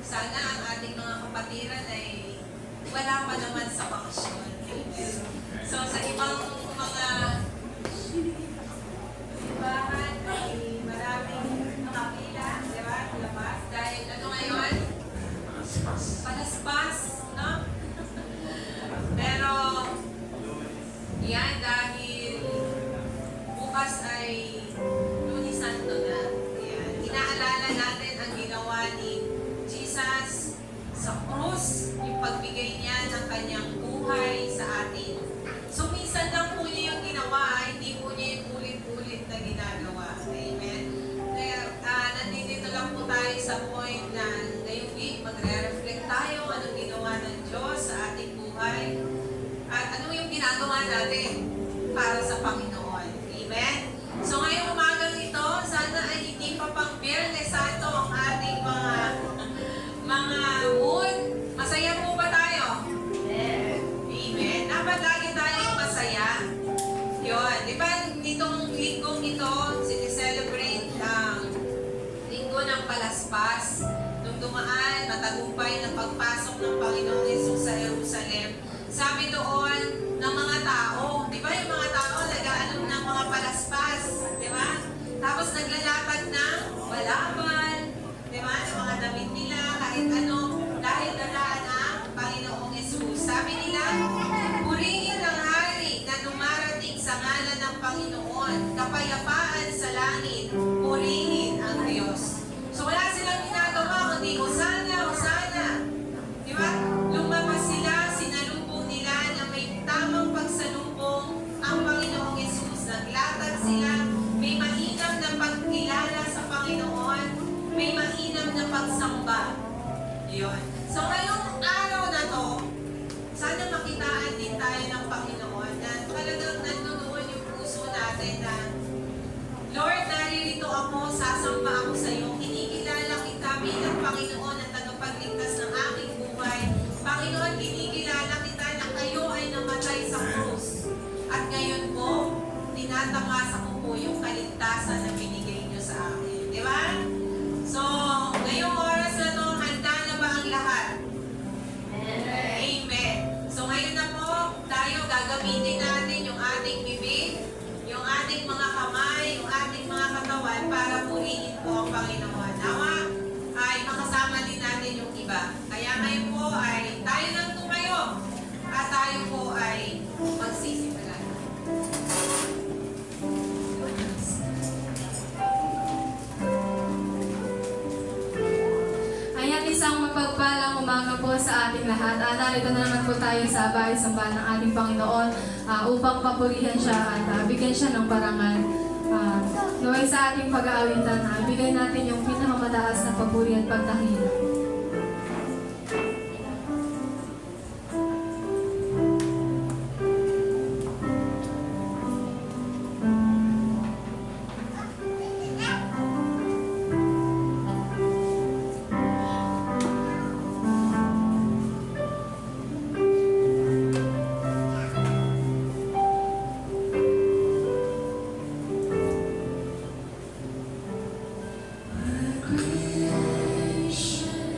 sana ang ating mga kapatiran ay wala pa naman sa bakasyon. So sa ibang mga simbahan ay maraming nakapila, di ba? Labas. Dahil ano ngayon? Palaspas, no? Pero yan, dahil bukas ay Lunes Santo na. Yan. Inaalala natin ang ginawa ni Jesus sa krus, yung pagbigay niya ng kanyang buhay sa atin. So, minsan lang po niya yung ginawa, hindi po niya yung ulit-ulit na ginagawa. Amen? Kaya, nandito lang po tayo sa point na ngayong week, magre-reflect tayo anong ginawa ng Diyos sa ating buhay at ano yung ginagawa natin para sa Panginoon. Amen? So, ngayong umagang ito, sana ay hindi pa pang Biyernes Santo ang ating mga mood. Masaya po ba tayo? Amen. Dapat lagi tayong masaya. Yun. Di ba, nitong linggong ito, sinicelebrate ang linggo ng palaspas. Nung dumaan, matagumpay ng pagpasok ng Panginoon Hesus sa Jerusalem. Sabi doon ng mga tao, di ba yung mga tao nag-aanom ng mga palaspas, di ba? Tapos naglalatag ng balaban, di ba? Ng mga damit nila, kahit ano, dahil dalaan ang Panginoong Hesus. Sabi nila, purihin ang hari na dumarating sa ngalan ng Panginoon, kapayapaan sa langit, purihin ang Diyos. So wala silang ginagawa, kundi Hosana, Hosana. Di ba? Lumabas sila, sinalubong nila na may tamang pagsalubong ang Panginoong Hesus. Naglatag sila, may mainam na pagkilala sa Panginoon, may mainam na pagsamba. Yun. So ngayong araw na to, sana makitaan din tayo ng Panginoon na talagang nandoon yung puso natin na, Lord, naririto ako, sasamba ako sa iyo, kinikilala kita bilang Panginoon at tagapagligtas ng aking buhay. Panginoon, kinikilala kita na kayo ay namatay sa krus. At ngayon po, tinatamasa ko po yung kaligtasan na binigay niyo sa akin. Di ba? So, ngayong oras na to, handa na ba ang lahat? Amen. So, ngayon na po, tayo gagamitin natin yung ating bibig, yung ating mga kamay, yung ating mga katawan para purihin po ang Panginoon. Nawa ay makasama din natin yung iba. Kaya ngayon po ay tayo nang tumayo at tayo po ay magsisimula. Ayan, isang mapagpalang umaga po sa ating lahat. Narito na naman po tayo sa bahay-sambahan ng ating Panginoon upang papurihan siya at bigyan siya ng parangal. Naway sa ating pag-aawitan, bigay natin yung pinakamataas na papuri at pagdakila. Creation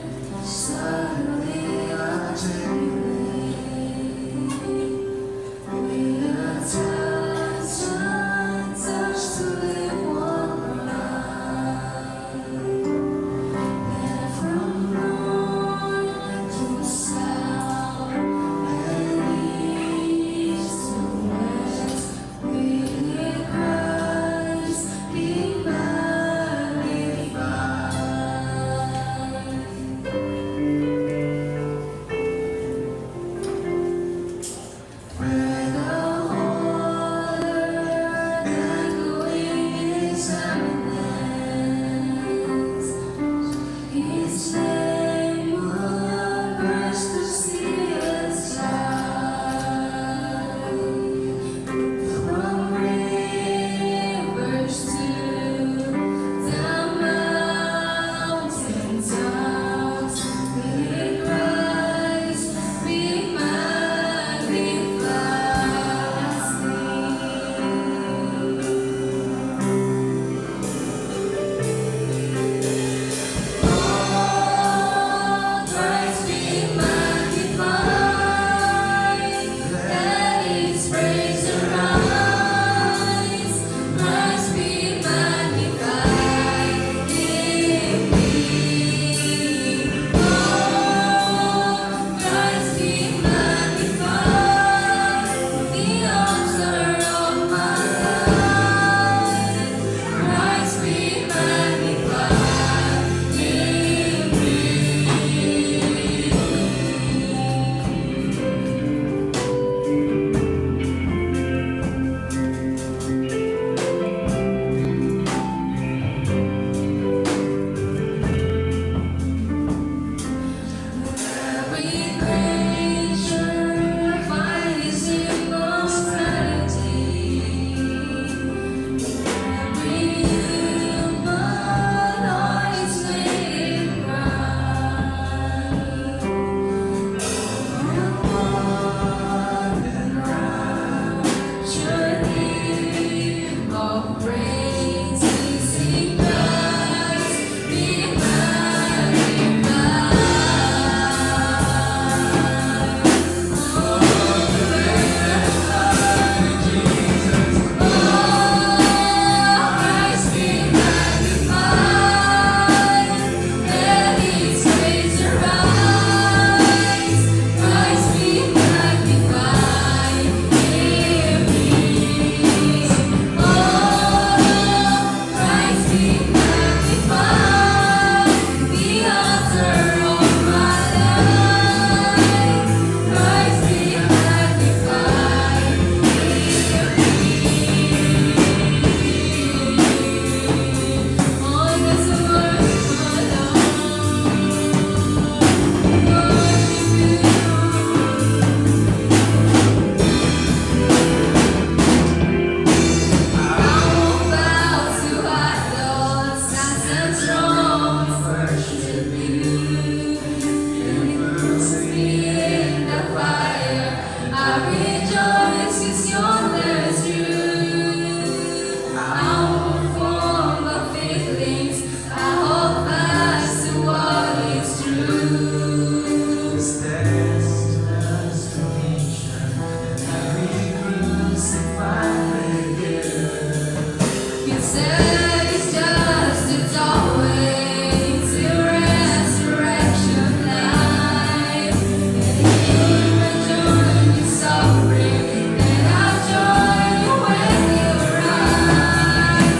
said it's just a doorway to resurrection life. And if I join in suffering, then I'll join you when you rise.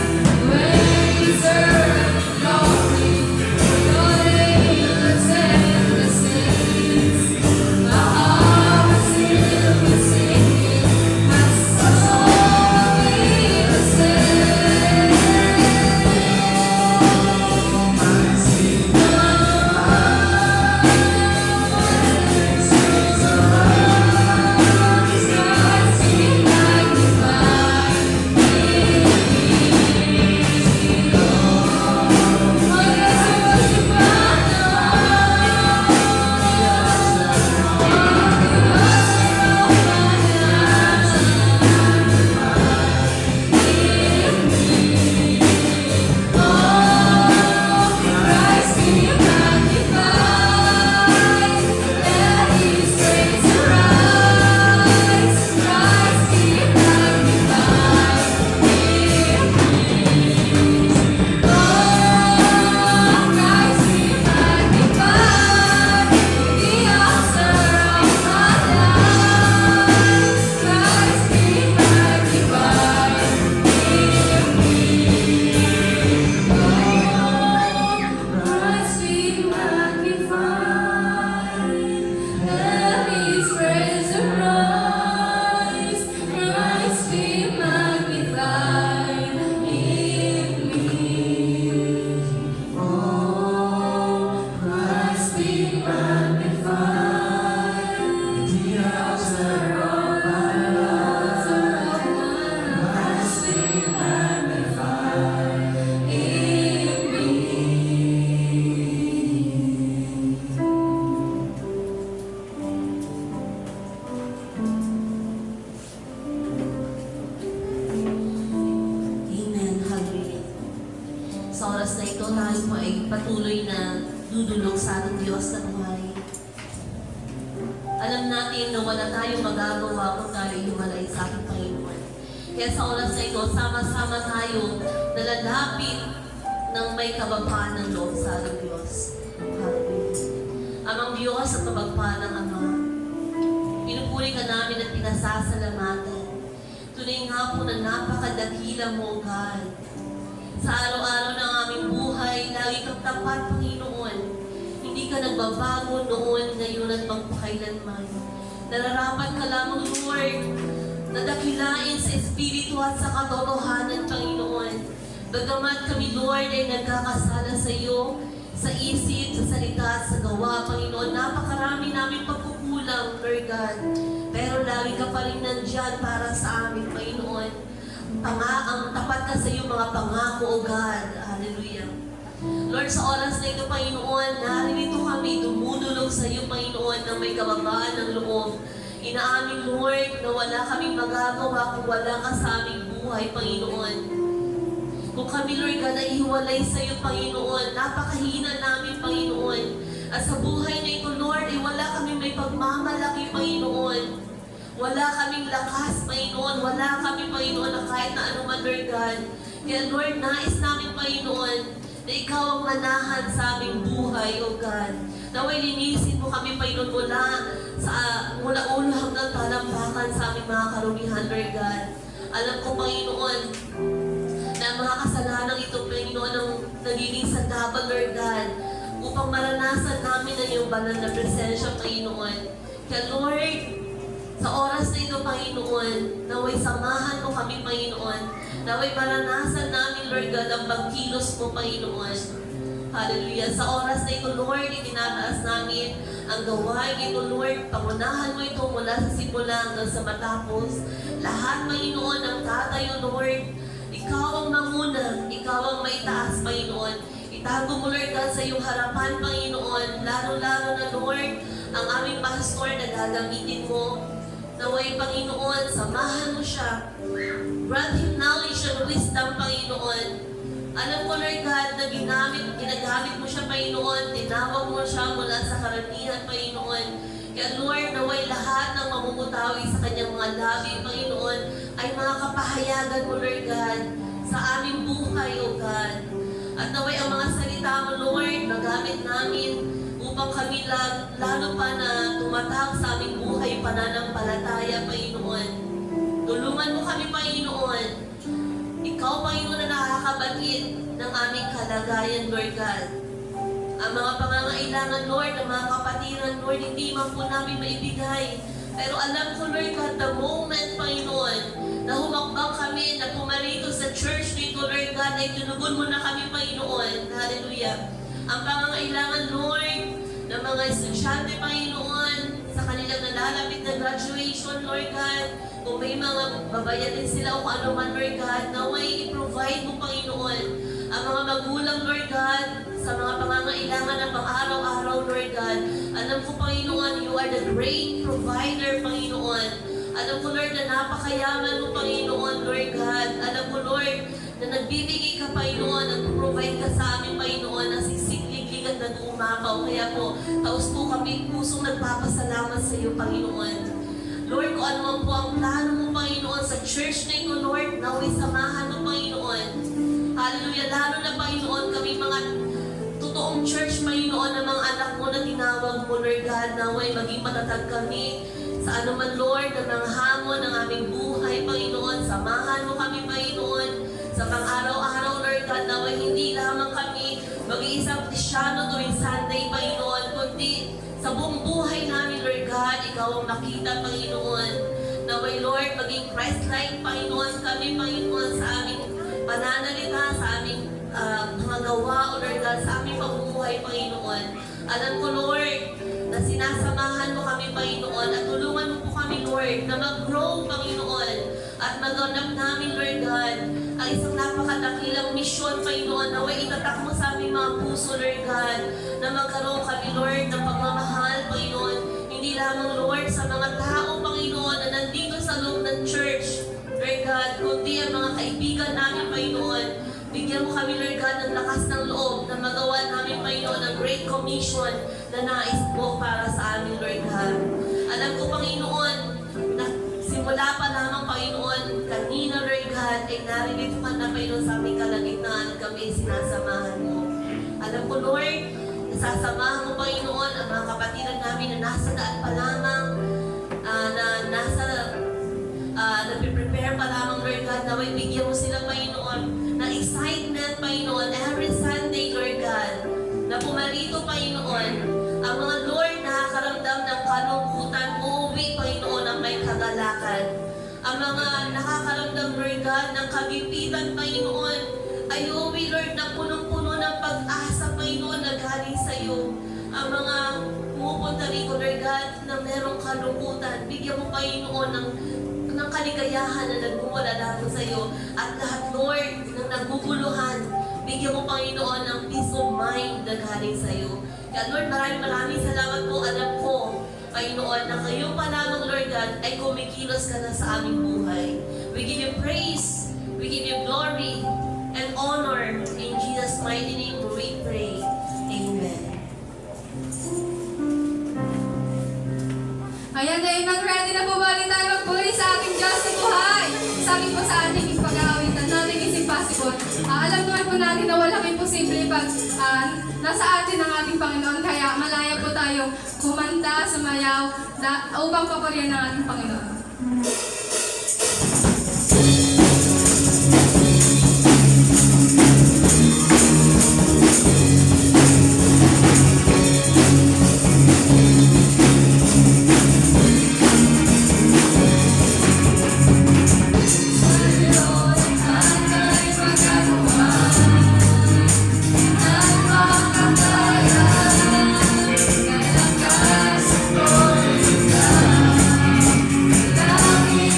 When you serve glory, your angels and the saints. My heart will still be singing, my soul will be the same. Christ be magnified in me. Oh, yes, I worship Christ be magnified, let His praise arise. Christ be magnified in me. Oh, Christ be magnified, the author of my life. Christ be magnified in me. Christ be magnified, let His praise arise. Christ be magnified in me. Oh, Christ be magnified, the author of my life. Christ be magnified in me. Amen. Hallelujah. Sa oras na ito, tayo po ay patuloy na dudulog sa ating Diyos na buhay. Alam natin na wala tayong magagawa kung tayo hiwalay sa ating Panginoon. Kaya sa oras na ito, sama-sama tayo na lalapit ng may kababaan ng loob sa ating Diyos. Hallelujah. Amang Diyos at kabagpaan ng Ama, pinupuri ka namin at pinasasalamatan. Tunay nga po na napakadakila mo, God. Sa araw-araw ng aming buhay, lagi kang tapat, Panginoon. Hindi ka nagbabago noon, ngayon at magpakailanman. Nararapat ka lamang, Lord, na dakilain sa Espiritu at sa katotohanan, Panginoon. Bagamat kami, Lord, ay nagkakasala sa iyo, sa isip, sa salita at sa gawa, Panginoon. Napakarami namin pagkukulang, Lord God. Pero lagi ka pa rin nandyan para sa amin, Panginoon. Ang tapat ka sa iyo, mga pangako, O God. Hallelujah. Lord, sa oras na ito, Panginoon, naririto kami, dumudulog sa iyo, Panginoon, na may kababaan ng loob. Inaamin, Lord, na wala kaming magagawa kung wala ka sa aming buhay, Panginoon. Kung kami, Lord God, ay hiwalay sa iyo, Panginoon, napakahina namin, Panginoon. At sa buhay na ito, Lord, ay wala kaming may pagmamalaki, Panginoon. Wala kaming lakas, Panginoon. Wala kami, Panginoon, na kahit na anuman, Lord God. Kaya, Lord, nais namin, Panginoon, na Ikaw ang manahan sa aming buhay, O God. Naway linisin mo kami, Panginoon, mula ulo hanggang talampakan sa aming mga karumihan, Lord God. Alam ko, Panginoon, na mga kasalanan ito, Panginoon, ang nagiging sandaban, Lord God, upang maranasan namin ang iyong banal na presensya, Panginoon. Kaya, Lord, sa oras na ito, Panginoon, naway samahan mo kami, Panginoon. Naway maranasan namin, Lord God, ang pagkilos mo, Panginoon. Hallelujah. Sa oras na ito, Lord, itinataas namin ang gawain ito, Lord. Pangunahan mo ito mula sa simula hanggang sa matapos. Lahat, Panginoon, ang tatayo, Lord. Ikaw ang manguna. Ikaw ang maitaas, Panginoon. Itago mo, Lord God, sa iyong harapan, Panginoon. Lalo-lalo na, Lord, ang aming pastor na gagamitin mo. Naway, Panginoon, samahan mo siya. Grant him knowledge and wisdom, Panginoon. Alam ko, Lord God, na ginagamit mo siya, Panginoon. Tinawag mo siya mula sa karamihan, Panginoon. Kaya, Lord, naway lahat ng mamumutawi sa kanyang mga labi, Panginoon, ay mga kapahayagan mo, Lord God, sa aming buhay, O God. At naway ang mga salita mo, Lord, nagamit namin upang kami lalo pa na tumatak sa aming buhay pananampalataya, Panginoon. Tulungan mo kami, Panginoon. Ikaw, Panginoon, na nakakabatid ng aming kalagayan, Lord God. Ang mga pangangailangan, Lord, ng mga kapatiran, Lord, hindi man po namin maibigay. Pero alam ko, Lord God, the moment, Panginoon, na humakbang kami, na pumarito sa church nito, Lord God, ay tinugon mo na kami, Panginoon. Hallelujah. Ang pangangailangan, Lord, ng mga estudyante, Panginoon, sa kanilang nalalapit na graduation, Lord God, kung may mga babayarin sila o kung ano man, Lord God, naway i-provide mo, Panginoon, ang mga magulang, Lord God, sa mga pangangailangan ng pang-araw-araw, Lord God. Alam ko, Panginoon, you are the great provider, Panginoon. Alam ko, Lord, na napakayaman mo, Panginoon, Lord God. Alam ko, Lord, na nagbibigay ka, Panginoon, at provide ka sa amin, Panginoon, na sisiklig at nag-uumapaw. Kaya po, taos po kami pusong nagpapasalamat sa iyo, Panginoon. Lord, kung ano man po ang plano mo, Panginoon, sa church na ito, Lord, naway samahan mo, Panginoon. Hallelujah. Lalo na, Panginoon, kami mga totoong church, Panginoon, ng mga anak mo na tinawag mo, Lord God, naway maging matatag kami sa anuman, Lord, ng mga hamon ng aming buhay, Panginoon. Samahan mo kami, Panginoon, sa pang-araw-araw, Lord God, naway hindi lamang kami mag-iisang Kristyano tuwing Sunday, Panginoon, kundi sa buong buhay namin, Lord God, ikaw ang nakita, Panginoon. Naway, Lord, maging Christ-like, Panginoon, kami, Panginoon, sa aming pananalita, sa aming mga gawa, o Lord God, sa aming pamumuhay, Panginoon. Alam ko, Lord, na sinasamahan mo kami, Panginoon, at tulungan mo po kami, Lord, na mag-grow, Panginoon, at maganap namin, Lord God, ang isang napakadakilang misyon, Panginoon, na way itatak mo sa aming mga puso, Lord God, na magkaroon kami, Lord, ng pagmamahal, Panginoon, hindi lamang, Lord, sa mga tao, Panginoon, na nandito sa loob ng church, Lord God, kundi ang mga kaibigan namin, Panginoon. Bigyan mo kami, Lord God, ng lakas ng loob na magawa namin, Panginoon, ang Great Commission na nais mo para sa amin, Lord God. Alam ko, Panginoon, na simula pa lamang, Panginoon, kanina, Lord God, ay naririto ka na, Panginoon, sa aming kalagitnaan, kami sinasamahan mo. Alam ko, Lord, nasasamahan mo, Panginoon, ang mga kapatiran namin na nasa daan pa lamang, nagpe-prepare pa lamang, Lord God, na may bigyan mo sila, Panginoon, ng excitement, Panginoon, every Sunday, Lord God, na pumarito, Panginoon, ang mga Lord nakakaramdam ng kalungkutan, uuwi, Panginoon, ang may kagalakan. Ang mga nakakaramdam, Lord God, ng kagipitan, Panginoon, ay uuwi, Lord, na punong-puno ng pag-asa, Panginoon, na galing sa iyo. Ang mga pumupunta rito, Lord God, na merong kalungkutan, bigyan mo, Panginoon, ng kaligayahan na nagmumula lamang sa iyo. At lahat, Lord, ng naguguluhan, bigyan mo, Panginoon, ng peace of mind na galing sa iyo. Kaya, Lord, maraming salamat po. Alam ko, Panginoon, na kayo pa lamang, Lord God, ay kumikilos ka na sa aming buhay. We give you praise, we give you glory, and honor. In Jesus' mighty name we pray. Amen. Ayan na, amen. Ready na po ba ulit tayo magpuri sa ating Diyos sa buhay? Sabi po sa ating pag-aawitan, nothing is impossible. Alam naman po natin na walang imposible pag nasa atin ang ating Panginoon. Kaya malaya po tayo kumanta, sumayaw, upang papurihan ng ating Panginoon. Langit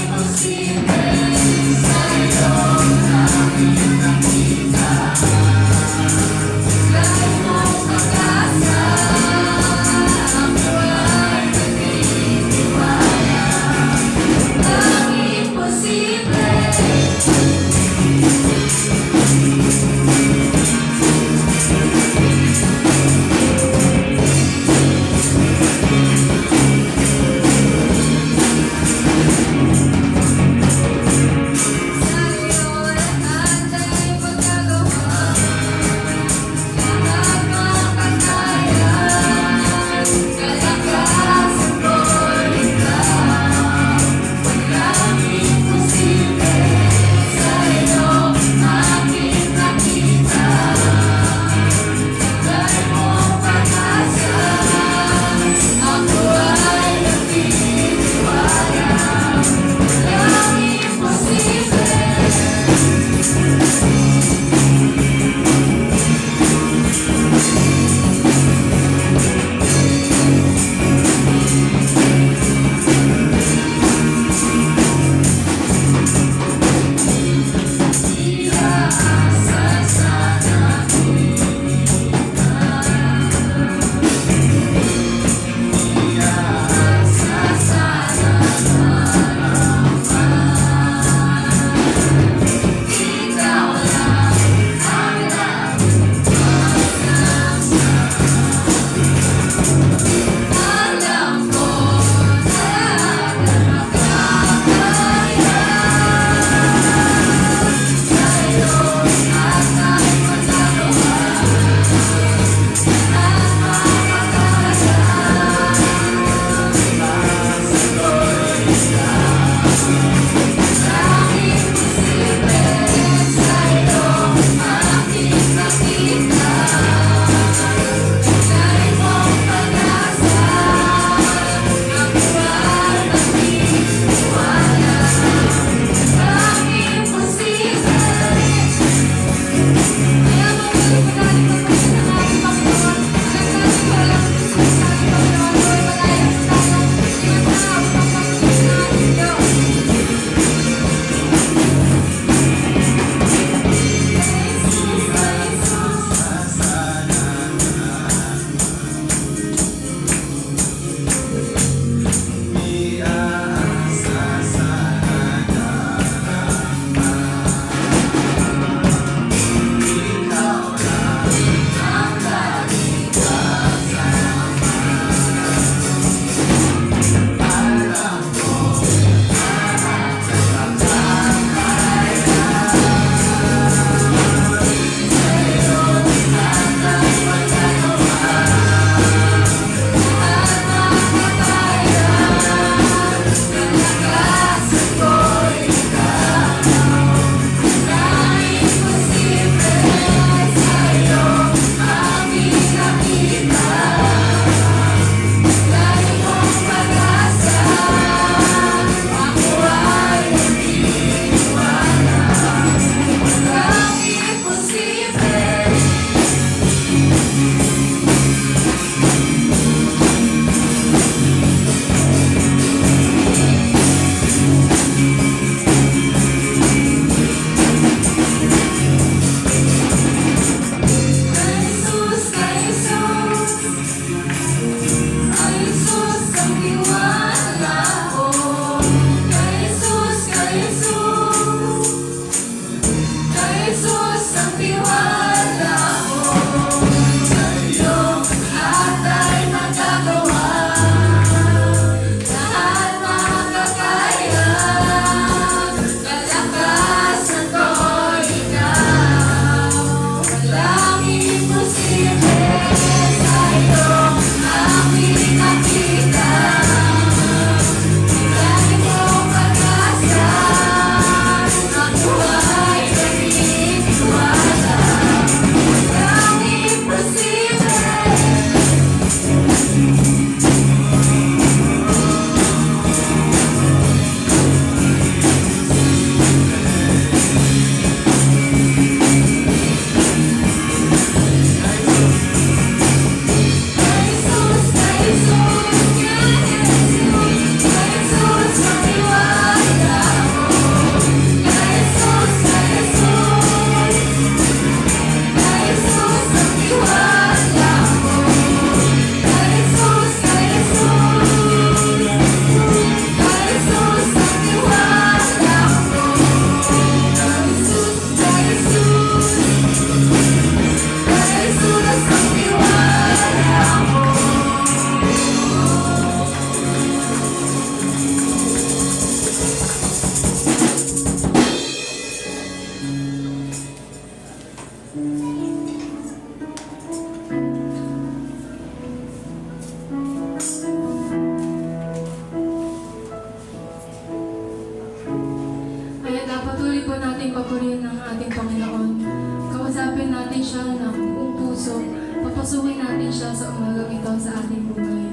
natin siya ng buong puso. Papasukin natin siya sa umagang ito sa ating buhay.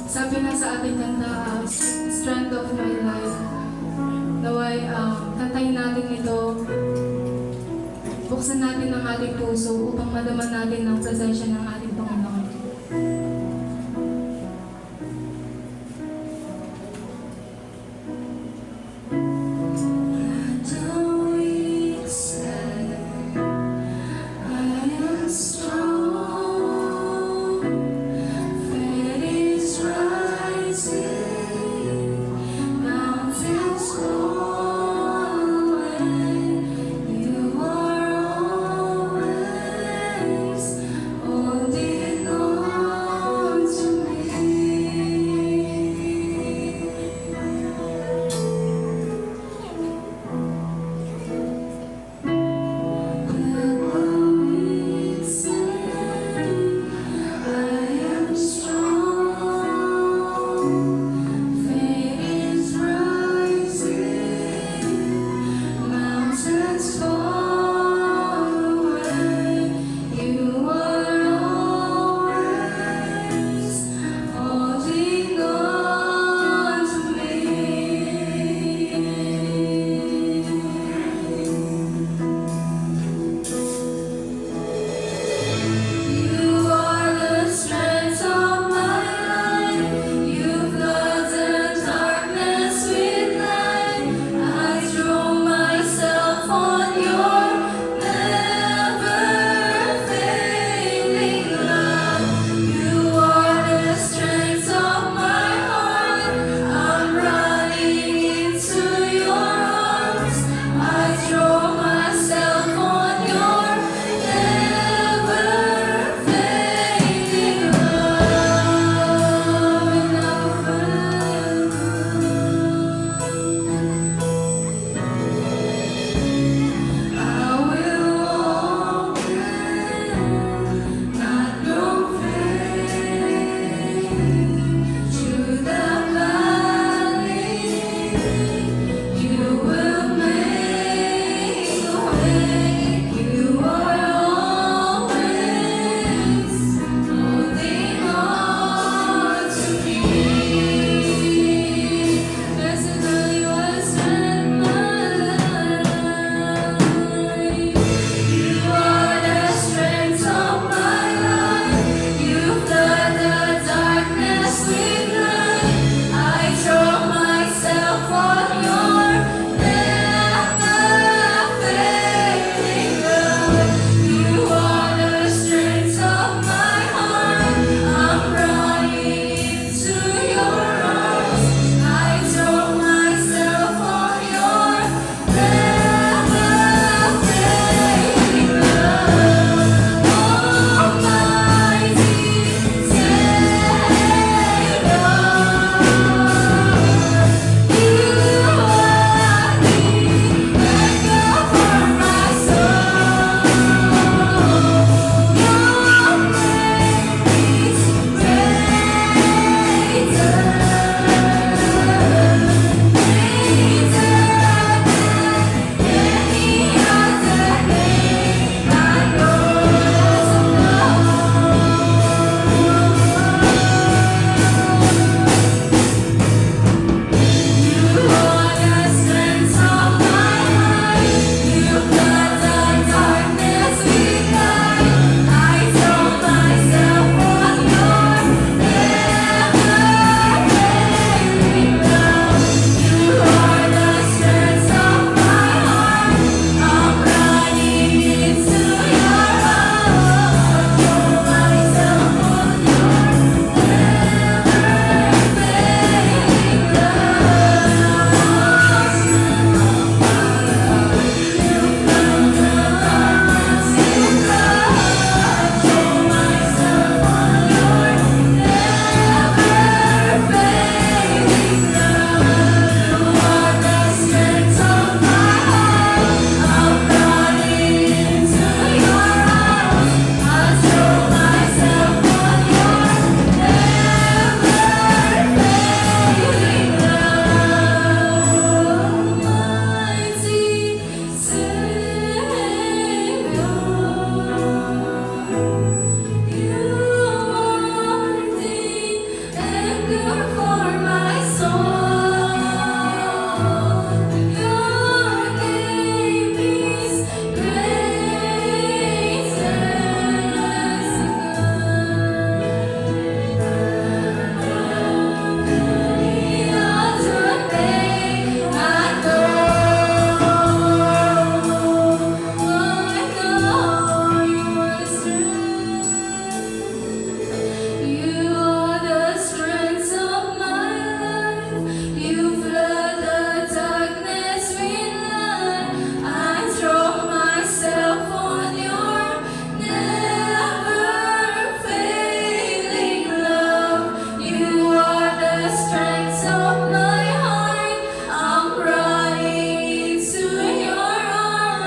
Sabi nga sa ating kanta, Strength of My Life, naway kantahin natin ito, buksan natin ang ating puso upang madaman natin ang presensya ng ating Panginoon. Oh,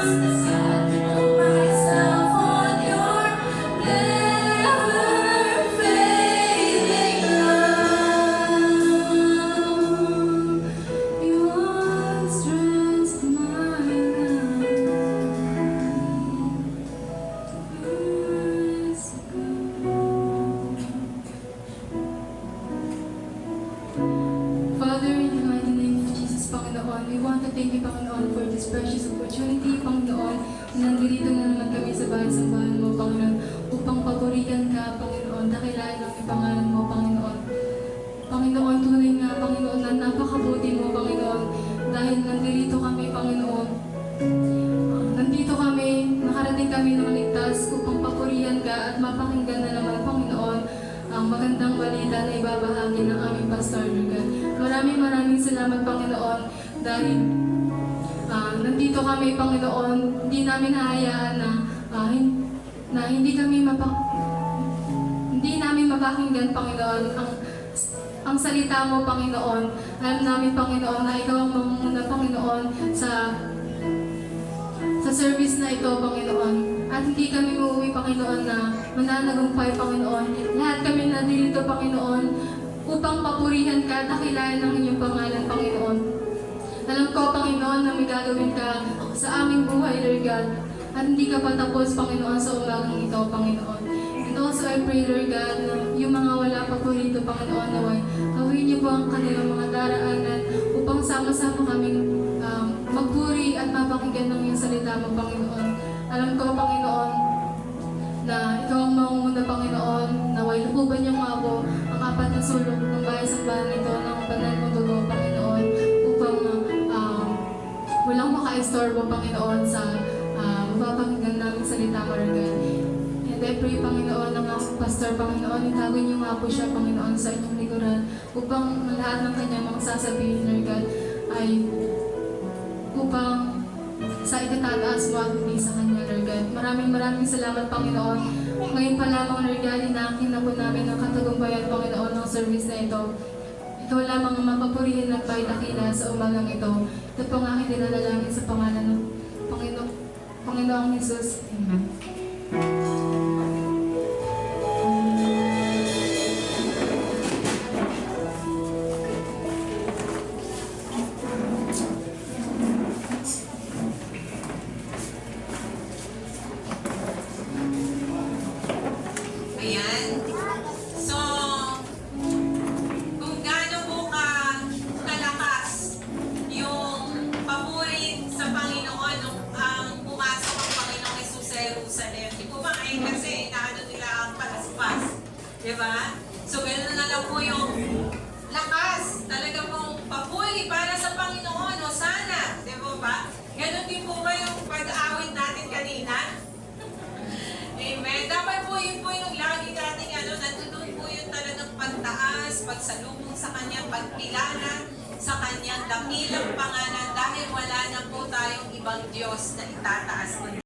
Set myself on your never-failing love. You are strength to my Father, in the mighty name of Jesus, Panginoon, we want to thank you, Panginoon, for this precious opportunity, Panginoon, na nandito na naman kami sa bahay-sambahan mo, Panginoon, upang papurihan ka, Panginoon, dakilain ang ipangalan mo, Panginoon. Panginoon, tunay nga, Panginoon, na napakabuti mo, Panginoon, dahil nandito kami, Panginoon. Nandito kami, nakarating kami ng ligtas upang papurihan ka at mapakinggan na naman, Panginoon, ang magandang balita na ibabahagi ng aming Pastor God. Maraming salamat, Panginoon, dahil nandito kami, Panginoon, hindi namin hahayaan na hindi namin mapakinggan, Panginoon, ang salita mo, Panginoon. Alam namin, Panginoon, na ikaw ang mamumuna, Panginoon, sa service na ito, Panginoon. At hindi kami uuwi, Panginoon, na mananagumpay, Panginoon. Lahat kami nandito, Panginoon, upang papurihan ka, dakilain ng inyong pangalan, Panginoon. Alam ko, Panginoon, na may gagawin ka sa aming buhay, Lord God. At hindi ka patapos, Panginoon, sa umagang ito, Panginoon. And also, I pray, Lord God, na yung mga wala pa po rito, Panginoon, naway, gawin niyo po ang kanilang mga daraanan upang sama-sama kaming magpuri at mapakinggan ng iyong salita mo, Panginoon. Alam ko, Panginoon, na ikaw ang mangunguna, Panginoon, naway lukuban niyo nga po ang apat na sulok ng bahay-sambahan nito ng banal mong dugo, Panginoon, upang walang maka-istorbo, Panginoon, sa mapapakinggan namin salita mo, Lord God. And I pray, Panginoon, ng aming pastor, Panginoon, itago niyo nga po siya, Panginoon, sa inyong likuran upang lahat ng kanyang mga sasabihin, Lord God, ay upang sa itatataas mo at hindi sa kanya, Lord God. Maraming salamat, Panginoon. Ngayon pa lamang, Lord God, inaakin na po namin ang katagumpayan, Panginoon, ng service na ito. Ikaw lamang ang mapapurihin at paidakila sa umagang ito. Ito po ang aking dinadalangin sa pangalan ng Panginoong Jesus. Amen. Ayan. So, kung gaano po kalakas yung papuri sa Panginoon nung ang pumasok ang Panginoong Jesus sa Jerusalem. Di po ba ngayon kasi inaano nila ang palaspas. Di ba? So, ganoon na lang po yung lakas. Talaga pong papuri para sa Panginoon. O sana. Di ba? Ganon din po ba yung pag-awit natin kanina? Amen. Dapat po yun po yung lagi nating nandun po yung talagang pagtaas, pagsalubong sa kanyang pagkilala, sa kanyang dakilang pangalan dahil wala na po tayong ibang Diyos na itataas.